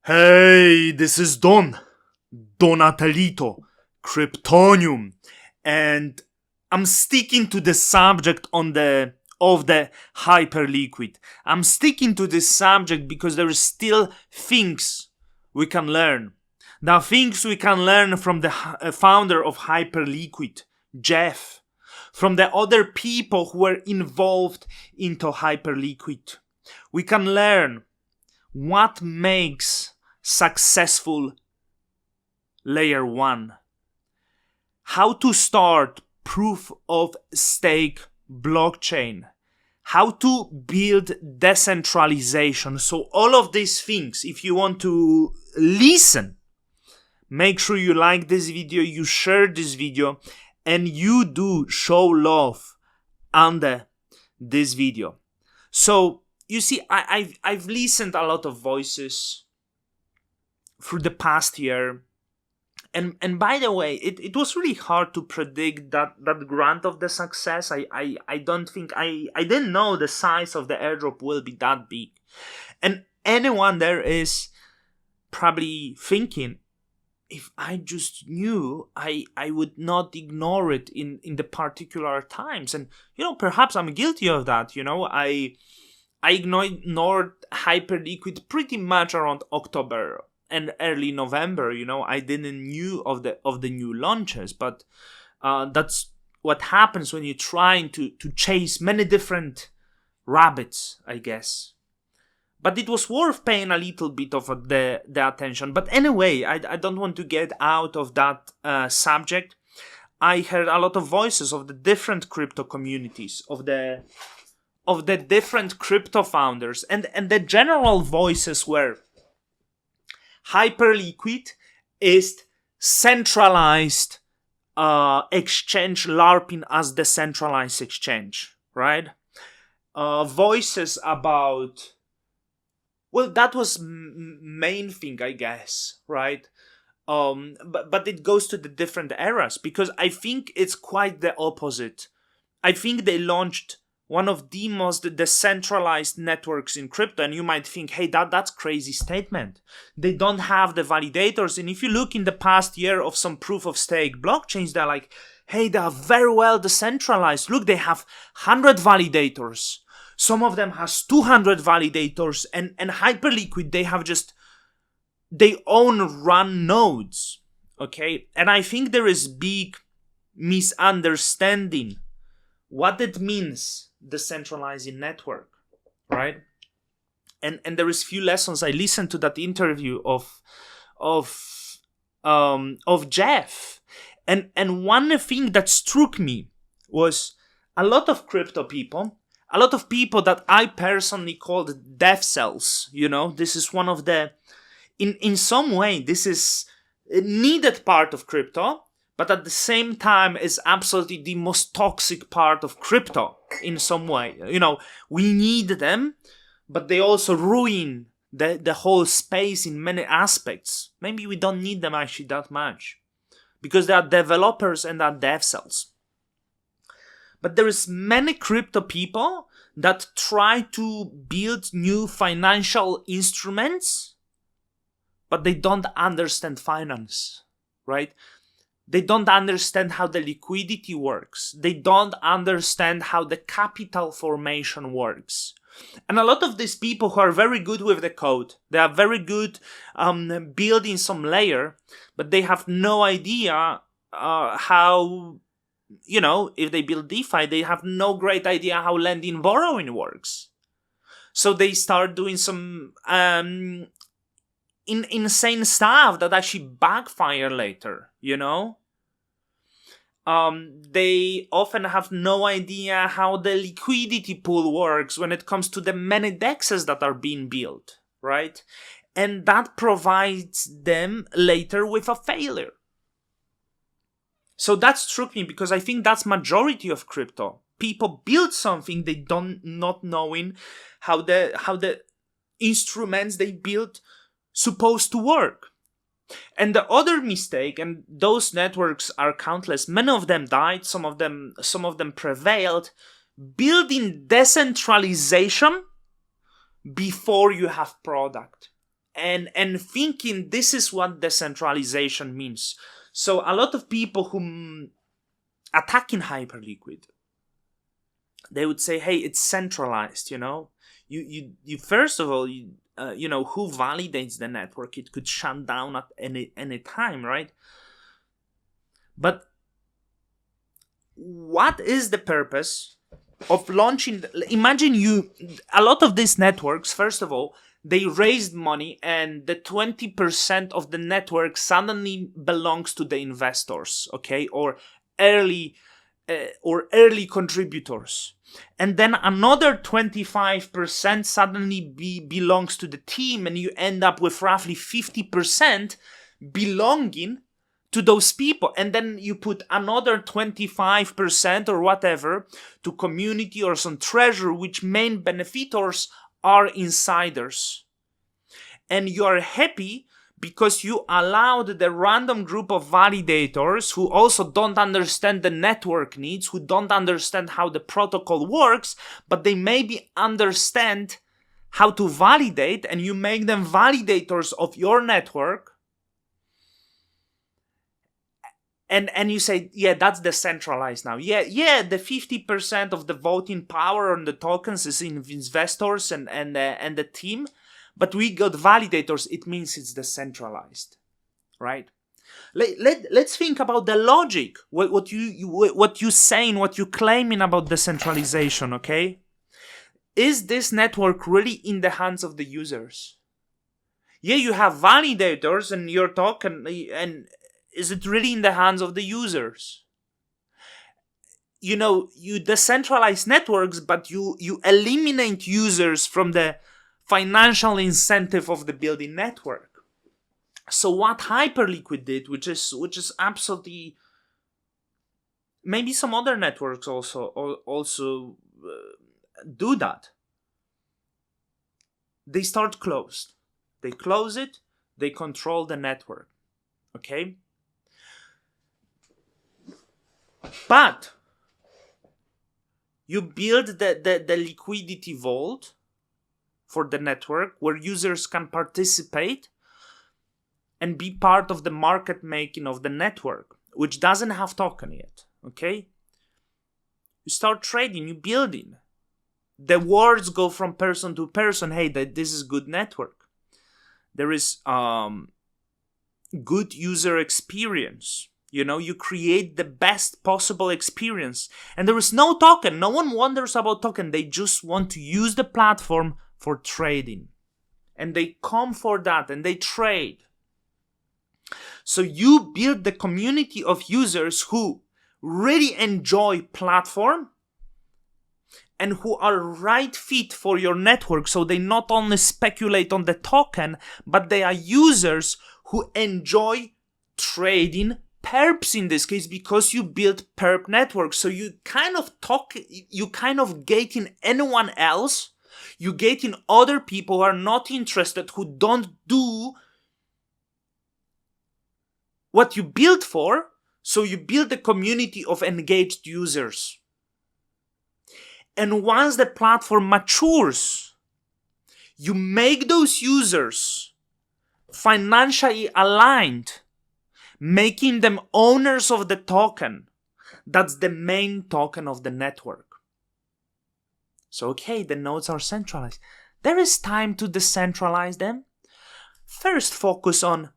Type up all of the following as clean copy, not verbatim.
Hey, this is Donatelito, Kryptonium, and I'm sticking to the subject of the hyperliquid. I'm sticking to this subject because there are still things we can learn. There are things we can learn from the founder of Hyperliquid, Jeff, from the other people who were involved into Hyperliquid. We can learn what makes successful layer 1, how to start proof of stake blockchain, how to build decentralization. So all of these things, if you want to listen, make sure you like this video, you share this video, and you do show love under this video. So you see, I've listened a lot of voices through the past year, and by the way, it was really hard to predict that grant of the success. I don't think I didn't know the size of the airdrop will be that big, and anyone there is probably thinking, if I just knew, I would not ignore it in the particular times. And perhaps I'm guilty of that. I ignored Hyperliquid pretty much around October and early November. I didn't knew of the new launches, but that's what happens when you're trying to chase many different rabbits, I guess. But it was worth paying a little bit of the attention. But anyway, I don't want to get out of that subject. I heard a lot of voices of the different crypto communities, of the different crypto founders, and the general voices were Hyperliquid is centralized exchange LARPing as decentralized exchange, right? Voices about, well, that was main thing, I guess, right? But it goes to the different eras, because I think it's quite the opposite. I think they launched one of the most decentralized networks in crypto, and you might think, hey, that's crazy statement. They don't have the validators, and if you look in the past year of some proof of stake blockchains, they're like, hey, they are very well decentralized. Look, they have 100 validators. Some of them has 200 validators, and Hyperliquid, they own run nodes, okay? And I think there is big misunderstanding what it means, decentralizing network, right? And there is few lessons. I listened to that interview of Jeff, and one thing that struck me was a lot of crypto people, a lot of people that I personally called dev cells. This is one of the, in some way, this is a needed part of crypto, but at the same time is absolutely the most toxic part of crypto in some way. We need them, but they also ruin the whole space in many aspects. Maybe we don't need them actually that much, because they are developers and are dev cells. But there is many crypto people that try to build new financial instruments, but they don't understand finance, right? They don't understand how the liquidity works. They don't understand how the capital formation works. And a lot of these people who are very good with the code, they are very good building some layer, but they have no idea how, if they build DeFi, they have no great idea how lending and borrowing works. So they start doing some insane stuff that actually backfire later, They often have no idea how the liquidity pool works when it comes to the many dexes that are being built, right? And that provides them later with a failure. So that struck me, because I think that's majority of crypto. People build something, they not knowing how the instruments they built supposed to work. And the other mistake, and those networks are countless, many of them died, some of them prevailed, building decentralization before you have product. and thinking this is what decentralization means. So a lot of people who attacking Hyperliquid, they would say, hey, it's centralized, you first of all, who validates the network? It could shut down at any time, right? But what is the purpose of launching? Imagine a lot of these networks, first of all, they raised money, and the 20% of the network suddenly belongs to the investors, okay, or early contributors. And then another 25% suddenly belongs to the team, and you end up with roughly 50% belonging to those people. And then you put another 25% or whatever to community or some treasure, which main benefitors are insiders. And you are happy because you allowed the random group of validators who also don't understand the network needs, who don't understand how the protocol works, but they maybe understand how to validate, and you make them validators of your network. And you say, yeah, that's decentralized now. Yeah, the 50% of the voting power on the tokens is in investors and the team, but we got validators. It means it's decentralized, right? Let's think about the logic. What you saying, what you claiming about decentralization, okay? Is this network really in the hands of the users? Yeah, you have validators and your token, and is it really in the hands of the users? You decentralize networks, but you eliminate users from the financial incentive of the building network. So what Hyperliquid did, which is absolutely, maybe some other networks also do that. They start closed. They close it. They control the network. Okay. But you build the liquidity vault for the network where users can participate and be part of the market making of the network, which doesn't have token yet. Okay? You start trading, you building. The words go from person to person. Hey, this is good network. There is good user experience. You create the best possible experience. And there is no token. No one wonders about token. They just want to use the platform for trading. And they come for that and they trade. So you build the community of users who really enjoy platform and who are right fit for your network. So they not only speculate on the token, but they are users who enjoy trading perps in this case, because you build perp networks. So you kind of gating anyone else. You gating other people who are not interested, who don't do what you built for. So you build a community of engaged users. And once the platform matures, you make those users financially aligned, making them owners of the token. That's the main token of the network. So, okay, the nodes are centralized. There is time to decentralize them. First, focus on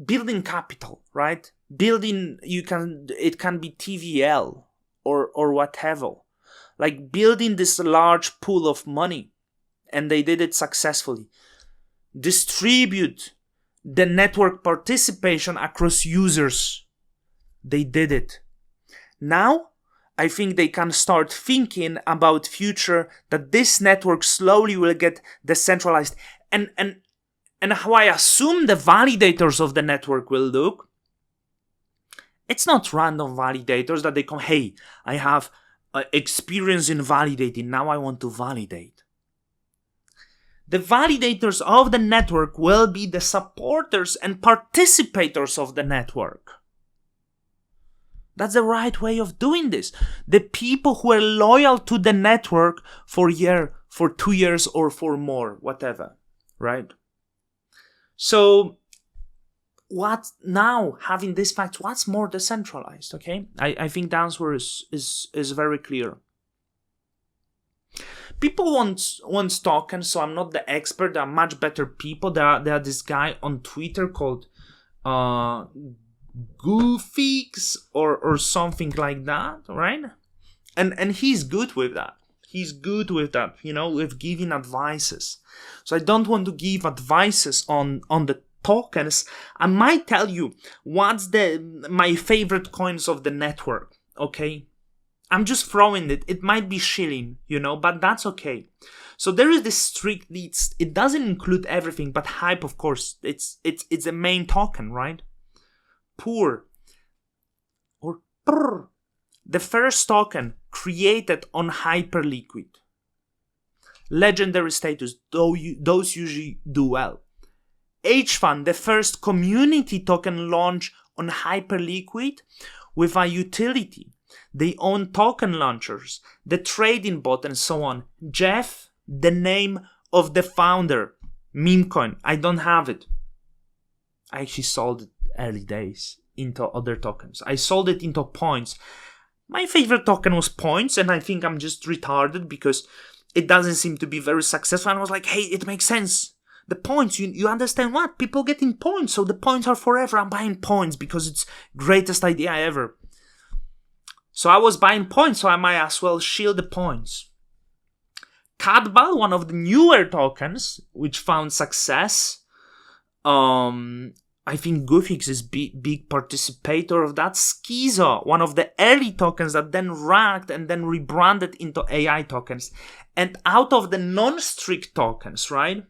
building capital, right? It can be TVL or whatever. Like building this large pool of money. And they did it successfully. Distribute the network participation across users. They did it. Now, I think they can start thinking about future that this network slowly will get decentralized. And how I assume the validators of the network will look, it's not random validators that they come, hey, I have experience in validating, now I want to validate. The validators of the network will be the supporters and participators of the network. That's the right way of doing this. The people who are loyal to the network for for 2 years or for more, whatever, right? So what now, having these facts, what's more decentralized? Okay, I think the answer is very clear. People want tokens, so I'm not the expert. There are much better people. There are this guy on Twitter called Goofix or something like that, right? And he's good with that. He's good with that, with giving advices. So I don't want to give advices on the tokens. I might tell you what's my favorite coins of the network, okay? I'm just throwing it. It might be shilling, but that's okay. So there is this strict list. It doesn't include everything, but Hype, of course, it's a main token, right? Poor or Prr, the first token created on Hyperliquid. Legendary status, those usually do well. HFund, the first community token launch on Hyperliquid with a utility. They own token launchers, the trading bot, and so on. Jeff, the name of the founder. Memecoin, I don't have it. I actually sold it early days into other tokens. I sold it into points. My favorite token was points, and I think I'm just retarded because it doesn't seem to be very successful. And I was like, hey, it makes sense. The points, you understand what? People getting points, so the points are forever. I'm buying points because it's greatest idea ever. So I was buying points, so I might as well shield the points. Cadbal, one of the newer tokens, which found success. I think Goofix is big participator of that. Schizo, one of the early tokens that then ranked and then rebranded into AI tokens. And out of the non-strict tokens, right?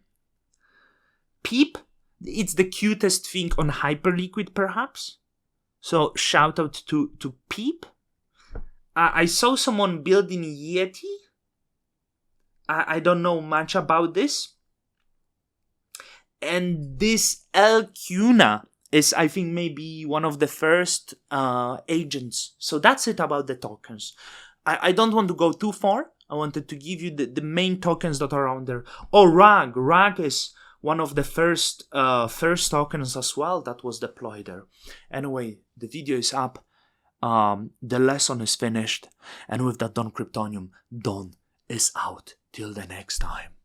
Peep, it's the cutest thing on Hyperliquid, perhaps. So shout out to Peep. I saw someone building Yeti. I don't know much about this. And this El Cuna is, I think, maybe one of the first agents. So that's it about the tokens. I don't want to go too far. I wanted to give you the main tokens that are around there. Oh, RAG. RAG is one of the first tokens as well that was deployed there. Anyway, the video is up. The lesson is finished. And with that, Don Kryptonium, Don is out. Till the next time.